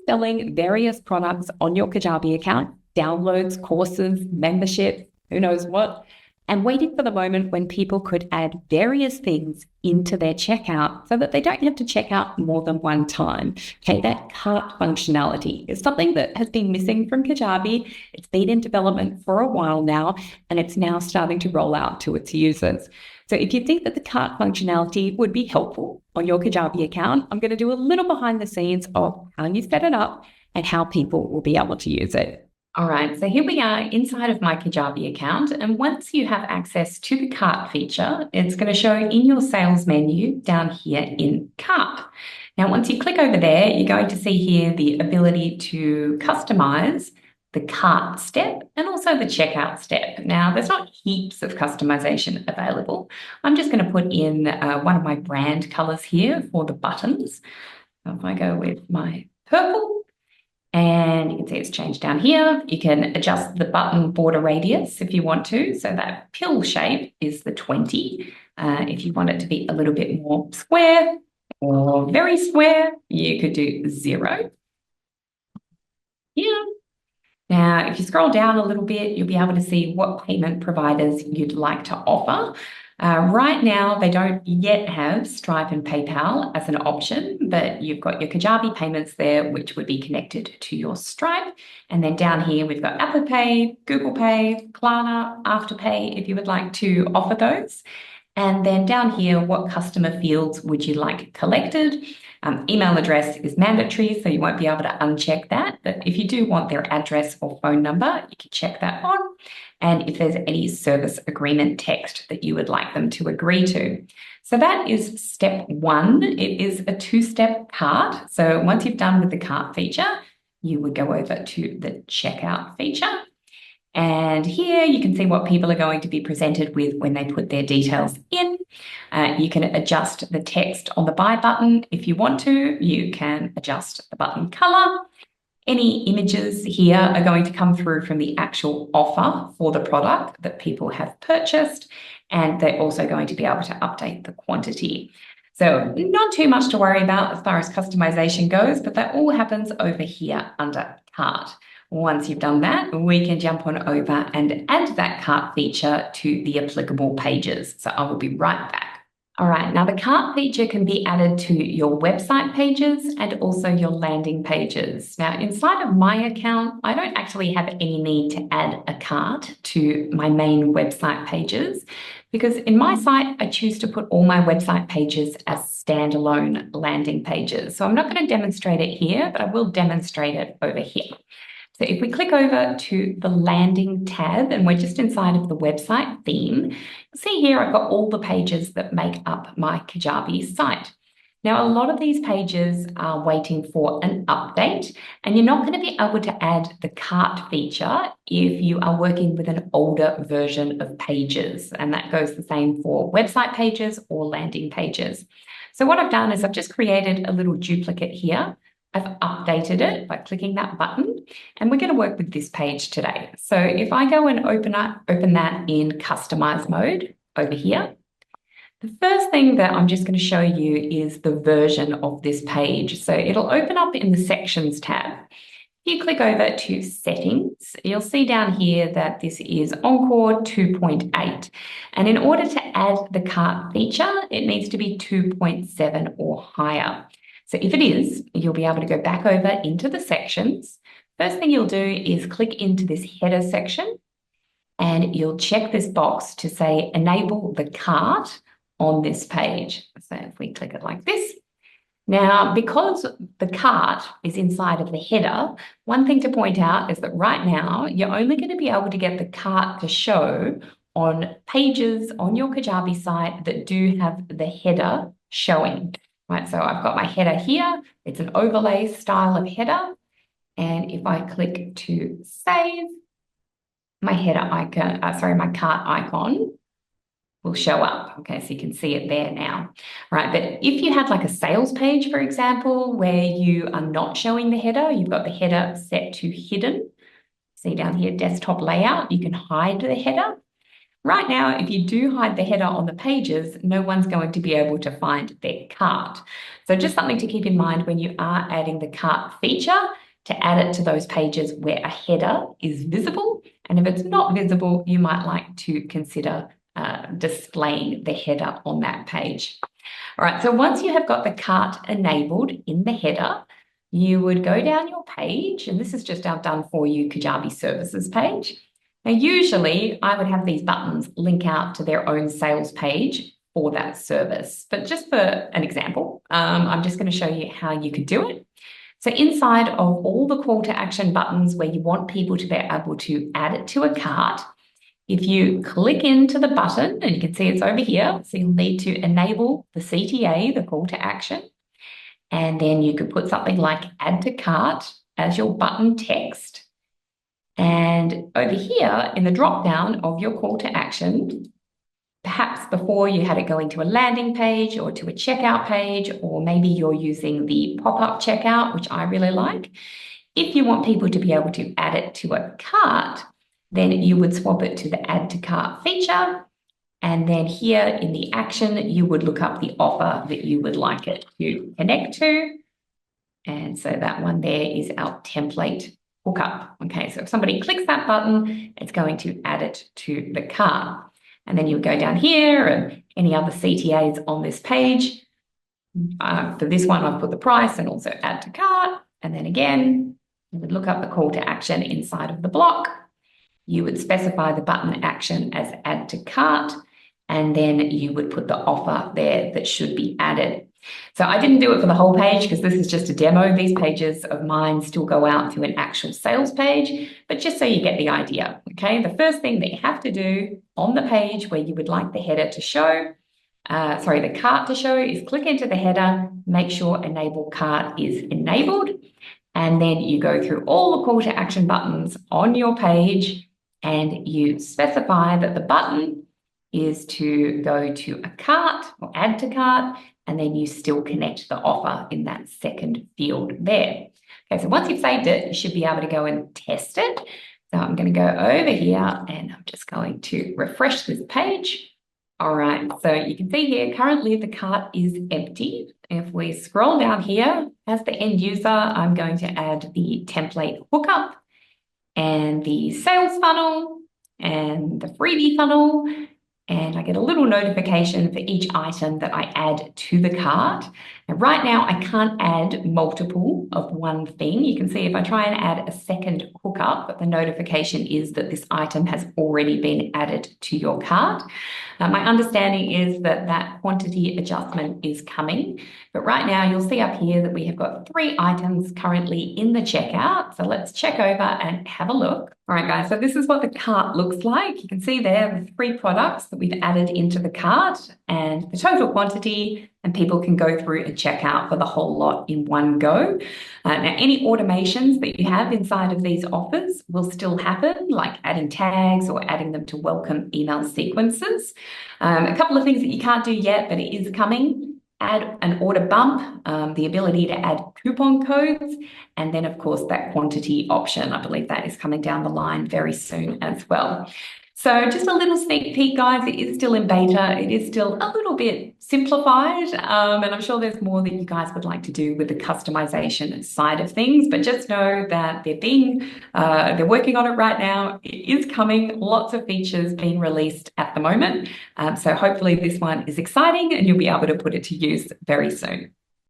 selling various products on your Kajabi account, downloads, courses, memberships, who knows what, and waiting for the moment when people could add various things into their checkout so that they don't have to check out more than one time. Okay, that cart functionality is something that has been missing from Kajabi. It's been in development for a while now, and it's now starting to roll out to its users. So if you think that the cart functionality would be helpful on your Kajabi account, I'm going to do a little behind the scenes of how you set it up and how people will be able to use it. All right, so here we are inside of my Kajabi account, and once you have access to the cart feature, it's going to show in your sales menu down here in cart. Now, once you click over there, you're going to see here the ability to customize the cart step and also the checkout step. Now, there's not heaps of customization available. I'm just going to put in one of my brand colors here for the buttons. So if I go with my purple, and you can see it's changed down here. You can adjust the button border radius if you want to. So that pill shape is the 20. If you want it to be a little bit more square or very square, you could do 0. Yeah. Now, if you scroll down a little bit, you'll be able to see what payment providers you'd like to offer. Right now, they don't yet have Stripe and PayPal as an option, but you've got your Kajabi payments there, which would be connected to your Stripe. And then down here, we've got Apple Pay, Google Pay, Klarna, Afterpay, if you would like to offer those. And then down here, what customer fields would you like collected? Email address is mandatory, so you won't be able to uncheck that. But if you do want their address or phone number, you can check that on. And if there's any service agreement text that you would like them to agree to. So that is step 1. It is a 2-step cart. So once you've done with the cart feature, you would go over to the checkout feature. And here you can see what people are going to be presented with when they put their details in. You can adjust the text on the buy button if you want to. You can adjust the button color. Any images here are going to come through from the actual offer for the product that people have purchased, and they're also going to be able to update the quantity. So not too much to worry about as far as customization goes, but that all happens over here under cart. Once you've done that, we can jump on over and add that cart feature to the applicable pages. So I will be right back. All right, now the cart feature can be added to your website pages and also your landing pages. Now, inside of my account, I don't actually have any need to add a cart to my main website pages because in my site, I choose to put all my website pages as standalone landing pages. So I'm not going to demonstrate it here, but I will demonstrate it over here. So if we click over to the landing tab and we're just inside of the website theme, you'll see here I've got all the pages that make up my Kajabi site. Now, a lot of these pages are waiting for an update, and you're not going to be able to add the cart feature if you are working with an older version of pages, and that goes the same for website pages or landing pages. So what I've done is I've just created a little duplicate here. I've updated it by clicking that button, and we're going to work with this page today. So if I go and open that in customize mode over here, the first thing that I'm just going to show you is the version of this page. So it'll open up in the sections tab. If you click over to settings, you'll see down here that this is Encore 2.8. And in order to add the cart feature, it needs to be 2.7 or higher. So if it is, you'll be able to go back over into the sections. First thing you'll do is click into this header section and you'll check this box to say enable the cart on this page. So if we click it like this. Now, because the cart is inside of the header, one thing to point out is that right now you're only going to be able to get the cart to show on pages on your Kajabi site that do have the header showing. Right, so I've got my header here. It's an overlay style of header. And if I click to save, my header icon, my cart icon will show up. Okay, so you can see it there now. Right, but if you had like a sales page, for example, where you are not showing the header, you've got the header set to hidden. See down here, desktop layout, you can hide the header. Right now, if you do hide the header on the pages, no one's going to be able to find their cart. So just something to keep in mind when you are adding the cart feature, to add it to those pages where a header is visible. And if it's not visible, you might like to consider displaying the header on that page. All right, so once you have got the cart enabled in the header, you would go down your page, and this is just our done for you Kajabi services page. Now, usually I would have these buttons link out to their own sales page for that service. But just for an example, I'm just going to show you how you could do it. So inside of all the call to action buttons where you want people to be able to add it to a cart, if you click into the button, and you can see it's over here, so you'll need to enable the CTA, the call to action, and then you could put something like add to cart as your button text. And over here in the drop down of your call to action, perhaps before you had it going to a landing page or to a checkout page, or maybe you're using the pop-up checkout, which I really like. If you want people to be able to add it to a cart, then you would swap it to the add to cart feature. And then here in the action, you would look up the offer that you would like it to connect to. And so that one there is our template hookup. Okay, so if somebody clicks that button, it's going to add it to the cart. And then you would go down here and any other CTAs on this page. For this one, I've put the price and also add to cart. And then again, you would look up the call to action inside of the block. You would specify the button action as add to cart, and then you would put the offer there that should be added. So I didn't do it for the whole page because this is just a demo. These pages of mine still go out to an actual sales page, but just so you get the idea, okay? The first thing that you have to do on the page where you would like the header to show, the cart to show, is click into the header, make sure enable cart is enabled, and then you go through all the call to action buttons on your page and you specify that the button is to go to a cart or add to cart, and then you still connect the offer in that second field there. Okay, so once you've saved it, you should be able to go and test it. So I'm going to go over here and I'm just going to refresh this page. All right, so you can see here, currently the cart is empty. If we scroll down here, as the end user, I'm going to add the template hookup and the sales funnel and the freebie funnel, and I get a little notification for each item that I add to the cart. And right now I can't add multiple of one thing. You can see if I try and add a second hookup, the notification is that this item has already been added to your cart. My understanding is that that quantity adjustment is coming, but right now you'll see up here that we have got 3 items currently in the checkout. So let's check over and have a look. All right, guys, so this is what the cart looks like. You can see there the 3 products that we've added into the cart and the total quantity, and people can go through and check out for the whole lot in one go. Now, any automations that you have inside of these offers will still happen, like adding tags or adding them to welcome email sequences. A couple of things that you can't do yet, but it is coming. Add an order bump, the ability to add coupon codes, and then, of course, that quantity option. I believe that is coming down the line very soon as well. So just a little sneak peek, guys. It is still in beta. It is still a little bit simplified, and I'm sure there's more that you guys would like to do with the customization side of things, but just know that they're working on it right now. It is coming, lots of features being released at the moment. So hopefully this one is exciting and you'll be able to put it to use very soon.